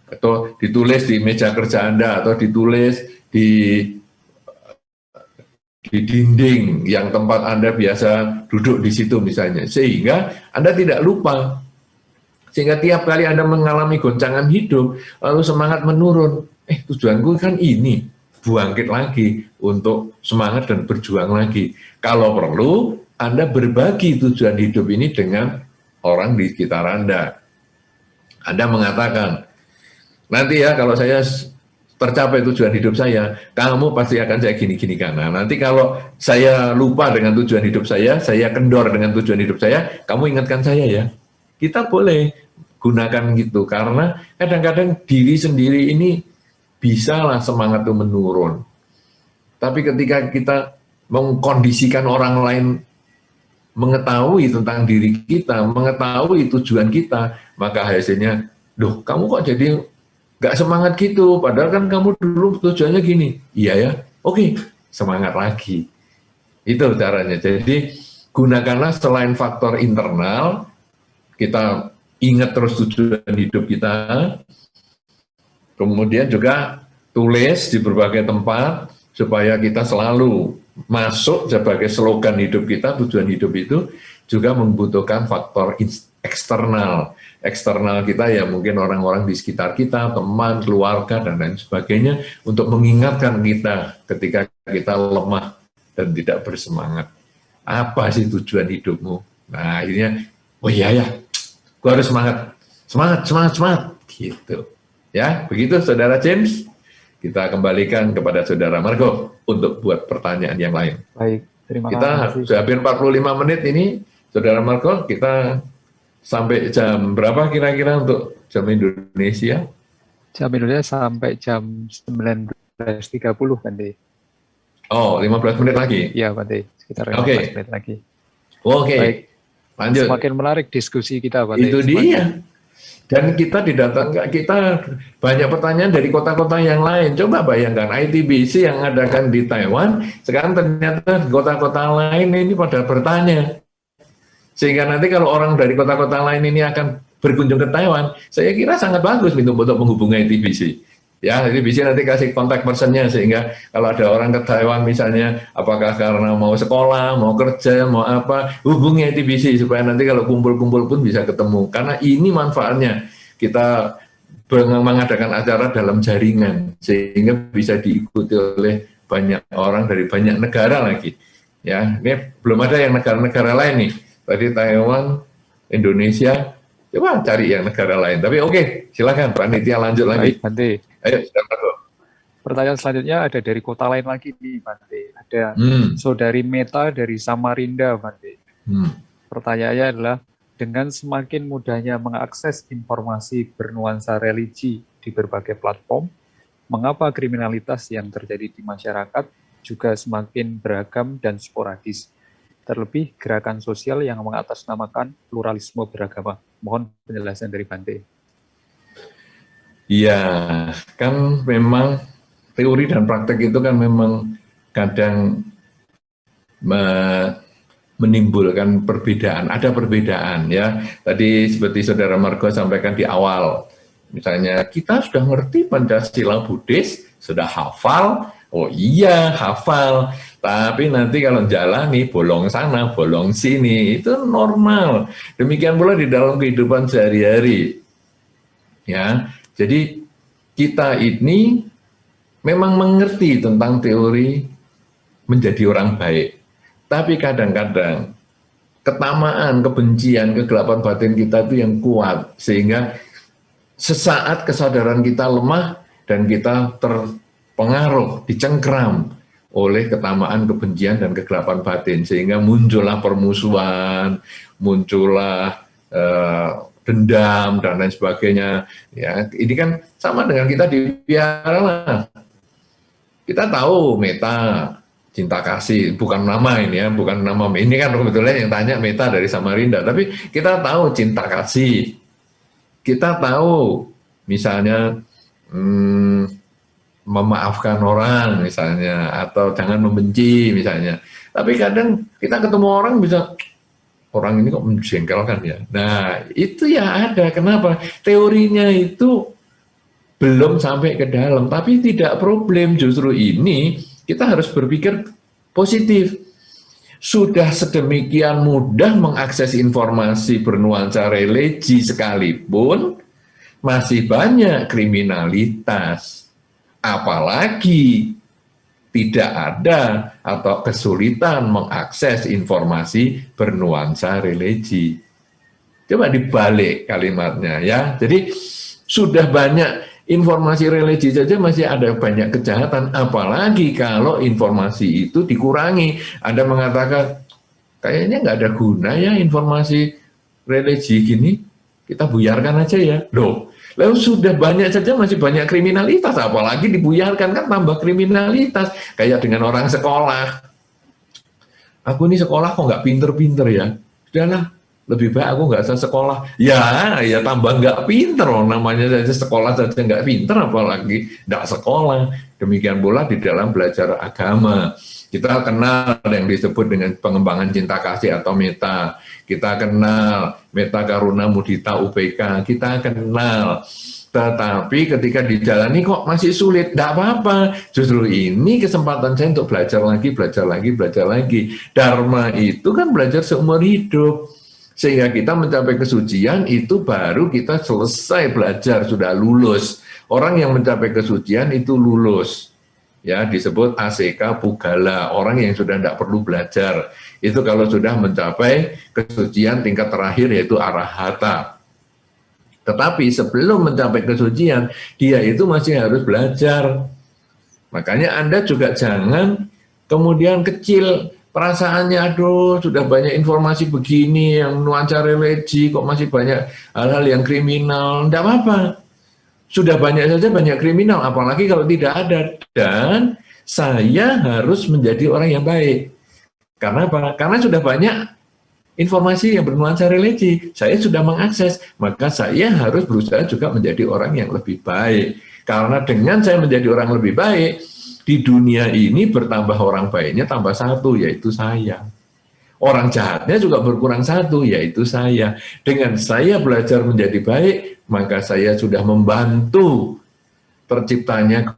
Atau ditulis di meja kerja Anda, atau ditulis di dinding yang tempat Anda biasa duduk di situ misalnya. Sehingga Anda tidak lupa. Sehingga tiap kali Anda mengalami goncangan hidup, lalu semangat menurun, tujuanku kan ini, bangkit lagi untuk semangat dan berjuang lagi. Kalau perlu, Anda berbagi tujuan hidup ini dengan orang di sekitar Anda. Anda mengatakan, nanti ya kalau saya tercapai tujuan hidup saya, kamu pasti akan saya gini-gini kan. Nah, nanti kalau saya lupa dengan tujuan hidup saya kendor dengan tujuan hidup saya, kamu ingatkan saya ya. Kita boleh gunakan gitu, karena kadang-kadang diri sendiri ini bisalah semangat itu menurun. Tapi ketika kita mengkondisikan orang lain mengetahui tentang diri kita, mengetahui tujuan kita, maka hasilnya, loh kamu kok jadi nggak semangat gitu, padahal kan kamu dulu tujuannya gini. Iya ya, oke, semangat lagi. Itu caranya. Jadi gunakanlah selain faktor internal, kita ingat terus tujuan hidup kita, kemudian juga tulis di berbagai tempat, supaya kita selalu masuk sebagai slogan hidup kita, tujuan hidup itu juga membutuhkan faktor eksternal. Eksternal kita ya mungkin orang-orang di sekitar kita, teman, keluarga, dan lain sebagainya, untuk mengingatkan kita ketika kita lemah dan tidak bersemangat. Apa sih tujuan hidupmu? Nah akhirnya, oh iya ya, gue harus semangat, gitu. Ya, begitu Saudara James. Kita kembalikan kepada Saudara Marco untuk buat pertanyaan yang lain. Baik, terima kasih. Kita sudah hampir 45 menit ini, Saudara Marco, kita sampai jam berapa kira-kira untuk jam Indonesia? Jam Indonesia sampai jam 19.30, Bante. Oh, 15 menit lagi? Iya, Bante, sekitar 15 menit lagi. Oke. Baik. Lanjut. Semakin menarik diskusi kita, Bante. Itu dia. Dan kita banyak pertanyaan dari kota-kota yang lain. Coba bayangkan ITBC yang adakan di Taiwan, sekarang ternyata kota-kota lain ini pada bertanya. Sehingga nanti kalau orang dari kota-kota lain ini akan berkunjung ke Taiwan, saya kira sangat bagus untuk menghubungi ITBC. Ya, ITBC nanti kasih kontak personnya, sehingga kalau ada orang ke Taiwan misalnya, apakah karena mau sekolah, mau kerja, mau apa, hubungi ITBC supaya nanti kalau kumpul-kumpul pun bisa ketemu. Karena ini manfaatnya, kita mengadakan acara dalam jaringan, sehingga bisa diikuti oleh banyak orang dari banyak negara lagi. Ya, ini belum ada yang negara-negara lain nih. Tadi Taiwan, Indonesia, coba cari yang negara lain. Tapi oke, silakan panitia lanjut lagi. Baik, Bante. Ayo, silakan. Pertanyaan selanjutnya ada dari kota lain lagi nih, Bante. Ada Saudari Meta dari Samarinda, Bante. Pertanyaannya adalah, dengan semakin mudahnya mengakses informasi bernuansa religi di berbagai platform, mengapa kriminalitas yang terjadi di masyarakat juga semakin beragam dan sporadis? terlebih gerakan sosial yang mengatasnamakan pluralisme beragama. Mohon penjelasan dari Bante. Iya, kan memang teori dan praktek itu kan memang kadang menimbulkan perbedaan, ada perbedaan ya. Tadi seperti Saudara Margo sampaikan di awal, misalnya kita sudah ngerti Pancasila Buddhis, sudah hafal, oh iya hafal, tapi nanti kalau jalani bolong sana, bolong sini, itu normal. Demikian pula di dalam kehidupan sehari-hari. Ya, jadi kita ini memang mengerti tentang teori menjadi orang baik. Tapi kadang-kadang ketamaan, kebencian, kegelapan batin kita itu yang kuat. Sehingga sesaat kesadaran kita lemah dan kita terpengaruh, dicengkram oleh ketamaan, kebencian, dan kegelapan batin. Sehingga muncullah permusuhan, muncullah dendam, dan lain sebagainya. Ya, ini kan sama dengan kita di wihara. Kita tahu meta, cinta kasih, bukan nama ini ya, bukan nama ini kan kebetulan yang tanya Meta dari Samarinda, tapi kita tahu cinta kasih, kita tahu misalnya memaafkan orang misalnya, atau jangan membenci misalnya, tapi kadang kita ketemu orang bisa, orang ini kok menjengkelkan ya, nah itu ya ada, kenapa? Teorinya itu belum sampai ke dalam, tapi tidak problem, justru ini kita harus berpikir positif. Sudah sedemikian mudah mengakses informasi bernuansa religi sekalipun, masih banyak kriminalitas. Apalagi tidak ada atau kesulitan mengakses informasi bernuansa religi. Coba dibalik kalimatnya ya. Jadi sudah banyak informasi religi saja masih ada banyak kejahatan, apalagi kalau informasi itu dikurangi. Anda mengatakan, kayaknya nggak ada guna ya informasi religi gini, kita buyarkan aja ya. Loh, lalu sudah banyak saja masih banyak kriminalitas, apalagi dibuyarkan kan tambah kriminalitas. Kayak dengan orang sekolah. Aku ini sekolah kok nggak pinter-pinter ya. Sudahlah, lebih baik aku nggak usah sekolah. Ya tambah nggak pinter, namanya saja sekolah saja nggak pinter, apalagi nggak sekolah. Demikian pula di dalam belajar agama. Kita kenal yang disebut dengan pengembangan cinta kasih atau meta. Kita kenal meta karuna mudita UPK. Kita kenal. Tetapi ketika dijalani kok masih sulit, tidak apa-apa. Justru ini kesempatan saya untuk belajar lagi, belajar lagi, belajar lagi. Dharma itu kan belajar seumur hidup. Sehingga kita mencapai kesucian itu baru kita selesai belajar, sudah lulus. Orang yang mencapai kesucian itu lulus. Ya, disebut ACK Pugala, orang yang sudah tidak perlu belajar. Itu kalau sudah mencapai kesucian tingkat terakhir yaitu Arahata. Tetapi sebelum mencapai kesucian, dia itu masih harus belajar. Makanya Anda juga jangan kemudian kecil perasaannya, aduh sudah banyak informasi begini yang nuansa religi, kok masih banyak hal-hal yang kriminal. Tidak apa-apa, sudah banyak saja banyak kriminal, apalagi kalau tidak ada. Dan saya harus menjadi orang yang baik. Karena apa? Karena sudah banyak informasi yang bernuansa religi, saya sudah mengakses, maka saya harus berusaha juga menjadi orang yang lebih baik. Karena dengan saya menjadi orang lebih baik, di dunia ini bertambah orang baiknya tambah satu, yaitu saya. Orang jahatnya juga berkurang satu, yaitu saya. Dengan saya belajar menjadi baik, maka saya sudah membantu terciptanya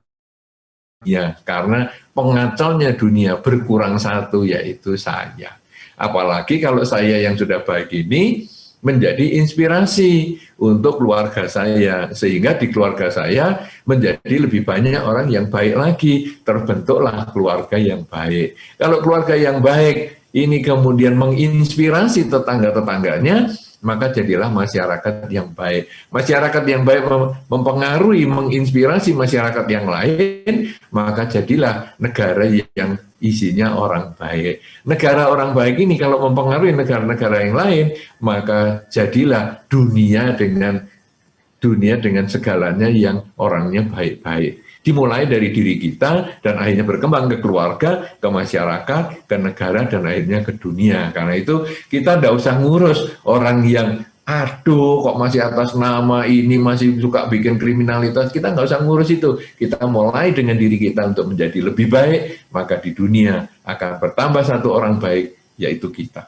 dunia. Karena pengacaunya dunia berkurang satu, yaitu saya. Apalagi kalau saya yang sudah baik ini menjadi inspirasi untuk keluarga saya, sehingga di keluarga saya menjadi lebih banyak orang yang baik lagi, terbentuklah keluarga yang baik. Kalau keluarga yang baik ini kemudian menginspirasi tetangga-tetangganya, maka jadilah masyarakat yang baik. Masyarakat yang baik mempengaruhi, menginspirasi masyarakat yang lain, maka jadilah negara yang isinya orang baik. Negara orang baik ini kalau mempengaruhi negara-negara yang lain, maka jadilah dunia dengan segalanya yang orangnya baik-baik. Dimulai dari diri kita dan akhirnya berkembang ke keluarga, ke masyarakat, ke negara, dan akhirnya ke dunia. Karena itu kita tidak usah ngurus orang yang aduh kok masih atas nama ini, masih suka bikin kriminalitas. Kita nggak usah ngurus itu. Kita mulai dengan diri kita untuk menjadi lebih baik, maka di dunia akan bertambah satu orang baik, yaitu kita.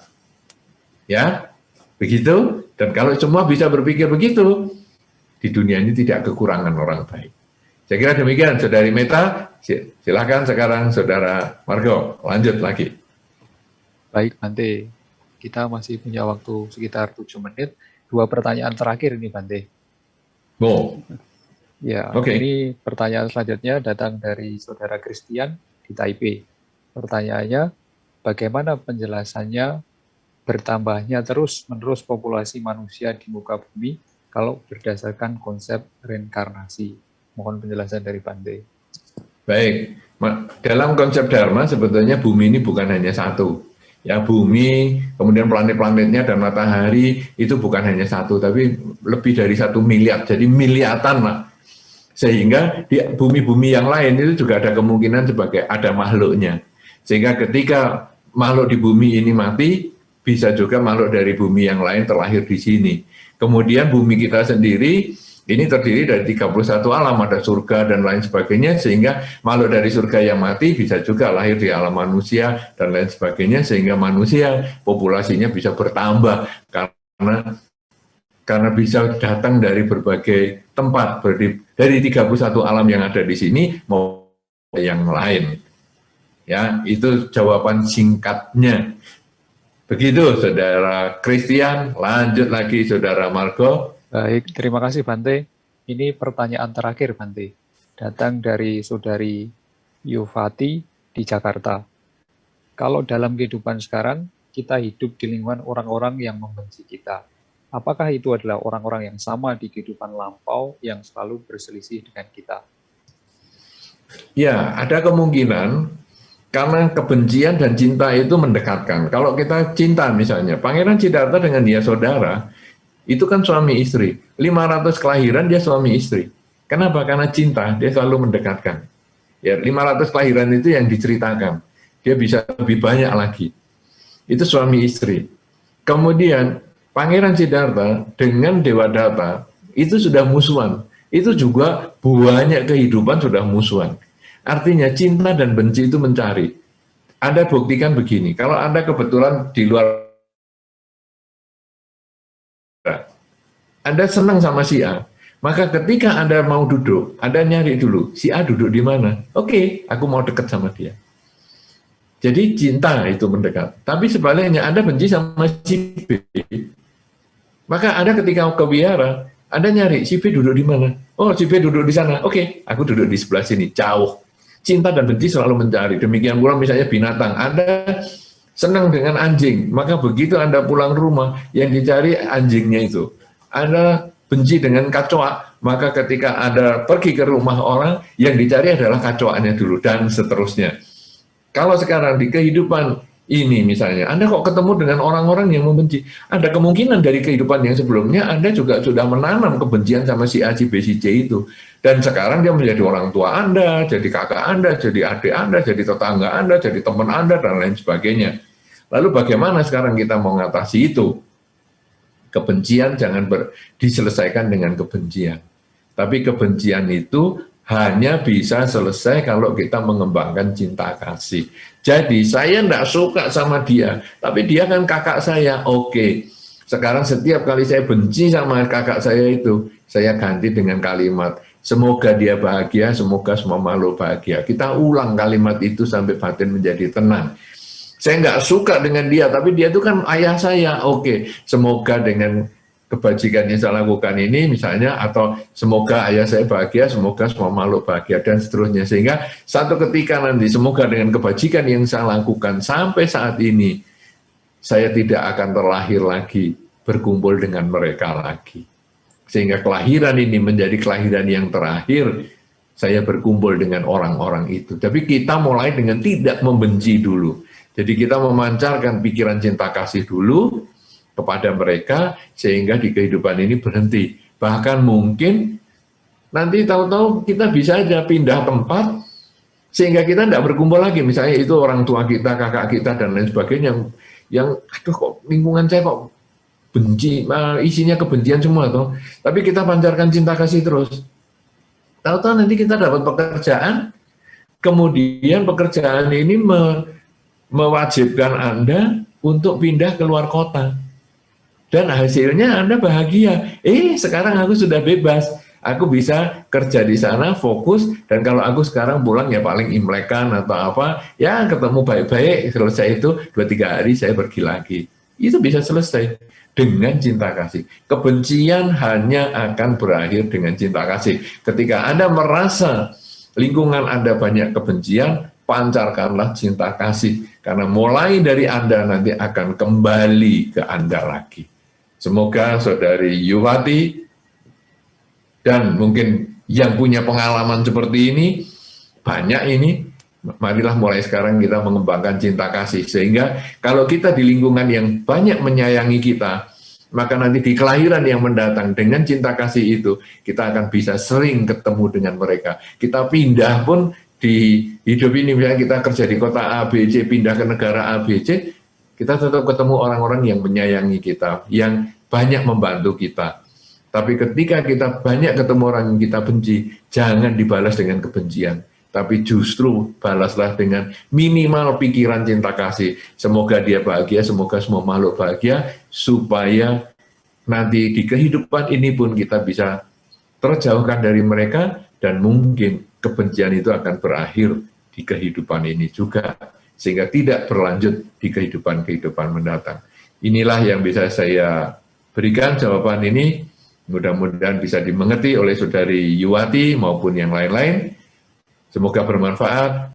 Ya, begitu. Dan kalau semua bisa berpikir begitu, di dunia ini tidak kekurangan orang baik. Saya kira demikian, Saudari Meta. Silakan sekarang Saudara Margo, lanjut lagi. Baik, Bante. Kita masih punya waktu sekitar 7 menit. 2 pertanyaan terakhir ini, Bante. Oh. Ya, Okay. Ini pertanyaan selanjutnya datang dari Saudara Christian di Taipei. Pertanyaannya, bagaimana penjelasannya bertambahnya terus-menerus populasi manusia di muka bumi kalau berdasarkan konsep reinkarnasi? Mohon penjelasan dari Bante. Baik, dalam konsep Dharma sebetulnya bumi ini bukan hanya satu. Ya, bumi, kemudian planet-planetnya dan matahari itu bukan hanya satu, tapi lebih dari 1 miliar, jadi miliatan lah. Sehingga di bumi-bumi yang lain itu juga ada kemungkinan sebagai ada makhluknya. Sehingga ketika makhluk di bumi ini mati, bisa juga makhluk dari bumi yang lain terlahir di sini. Kemudian bumi kita sendiri ini terdiri dari 31 alam, ada surga dan lain sebagainya, sehingga makhluk dari surga yang mati bisa juga lahir di alam manusia dan lain sebagainya, sehingga manusia populasinya bisa bertambah karena bisa datang dari berbagai tempat, dari 31 alam yang ada di sini maupun yang lain. Ya, itu jawaban singkatnya. Begitu, Saudara Christian. Lanjut lagi, Saudara Margo. Baik, terima kasih Bante. Ini pertanyaan terakhir Bante. Datang dari Saudari Yuvati di Jakarta. Kalau dalam kehidupan sekarang, kita hidup di lingkungan orang-orang yang membenci kita. Apakah itu adalah orang-orang yang sama di kehidupan lampau yang selalu berselisih dengan kita? Ya, ada kemungkinan karena kebencian dan cinta itu mendekatkan. Kalau kita cinta misalnya, Pangeran Siddhartha dengan dia saudara, itu kan suami istri. 500 kelahiran dia suami istri. Kenapa? Karena cinta, dia selalu mendekatkan. Ya, 500 kelahiran itu yang diceritakan. Dia bisa lebih banyak lagi. Itu suami istri. Kemudian Pangeran Siddhartha dengan Dewa Datta itu sudah musuhan. Itu juga banyak kehidupan sudah musuhan. Artinya cinta dan benci itu mencari. Anda buktikan begini, kalau Anda kebetulan di luar, Anda senang sama si A, maka ketika Anda mau duduk, Anda nyari dulu, si A duduk di mana? Oke, aku mau dekat sama dia. Jadi cinta itu mendekat. Tapi sebaliknya Anda benci sama si B, maka Anda ketika ke wihara, Anda nyari si B duduk di mana? Oh, si B duduk di sana. Oke, aku duduk di sebelah sini, jauh. Cinta dan benci selalu mencari. Demikian pula misalnya binatang. Anda senang dengan anjing, maka begitu Anda pulang rumah, yang dicari anjingnya itu. Anda benci dengan kacoa, maka ketika Anda pergi ke rumah orang, yang dicari adalah kacoannya dulu, dan seterusnya. Kalau sekarang di kehidupan ini misalnya, Anda kok ketemu dengan orang-orang yang membenci, ada kemungkinan dari kehidupan yang sebelumnya Anda juga sudah menanam kebencian sama si A, si B, si C itu. Dan sekarang dia menjadi orang tua Anda, jadi kakak Anda, jadi adik Anda, jadi tetangga Anda, jadi teman Anda, dan lain sebagainya. Lalu bagaimana sekarang kita mau mengatasi itu? Kebencian jangan diselesaikan dengan kebencian. Tapi kebencian itu hanya bisa selesai kalau kita mengembangkan cinta kasih. Jadi saya tidak suka sama dia, tapi dia kan kakak saya. Oke, sekarang setiap kali saya benci sama kakak saya itu, saya ganti dengan kalimat, semoga dia bahagia, semoga semua makhluk bahagia. Kita ulang kalimat itu sampai batin menjadi tenang. Saya nggak suka dengan dia, tapi dia itu kan ayah saya. Oke, semoga dengan kebajikan yang saya lakukan ini misalnya, atau semoga ayah saya bahagia, semoga semua makhluk bahagia, dan seterusnya. Sehingga satu ketika nanti, semoga dengan kebajikan yang saya lakukan sampai saat ini, saya tidak akan terlahir lagi, berkumpul dengan mereka lagi. Sehingga kelahiran ini menjadi kelahiran yang terakhir, saya berkumpul dengan orang-orang itu. Tapi kita mulai dengan tidak membenci dulu. Jadi kita memancarkan pikiran cinta kasih dulu kepada mereka, sehingga di kehidupan ini berhenti. Bahkan mungkin nanti tahu-tahu kita bisa aja pindah tempat, sehingga kita tidak berkumpul lagi. Misalnya itu orang tua kita, kakak kita, dan lain sebagainya, yang aduh kok lingkungan saya kok benci, isinya kebencian semua toh. Tapi kita pancarkan cinta kasih terus. Tahu-tahu nanti kita dapat pekerjaan, kemudian pekerjaan ini mewajibkan Anda untuk pindah ke luar kota. Dan hasilnya Anda bahagia. Sekarang aku sudah bebas. Aku bisa kerja di sana, fokus, dan kalau aku sekarang pulang ya paling imlekan atau apa, ya ketemu baik-baik, selesai itu 2-3 hari saya pergi lagi. Itu bisa selesai dengan cinta kasih. Kebencian hanya akan berakhir dengan cinta kasih. Ketika Anda merasa lingkungan Anda banyak kebencian, pancarkanlah cinta kasih. Karena mulai dari Anda nanti akan kembali ke Anda lagi. Semoga Saudari Yuwati dan mungkin yang punya pengalaman seperti ini, banyak ini, marilah mulai sekarang kita mengembangkan cinta kasih. Sehingga kalau kita di lingkungan yang banyak menyayangi kita, maka nanti di kelahiran yang mendatang dengan cinta kasih itu, kita akan bisa sering ketemu dengan mereka. Kita pindah pun di hidup ini, misalnya kita kerja di kota A, B, C, pindah ke negara A, B, C, kita tetap ketemu orang-orang yang menyayangi kita, yang banyak membantu kita. Tapi ketika kita banyak ketemu orang yang kita benci, jangan dibalas dengan kebencian. Tapi justru balaslah dengan minimal pikiran cinta kasih. Semoga dia bahagia, semoga semua makhluk bahagia, supaya nanti di kehidupan ini pun kita bisa terjauhkan dari mereka, dan mungkin kebencian itu akan berakhir di kehidupan ini juga, sehingga tidak berlanjut di kehidupan-kehidupan mendatang. Inilah yang bisa saya berikan jawaban ini. Mudah-mudahan bisa dimengerti oleh Saudari Yuwati maupun yang lain-lain. Semoga bermanfaat.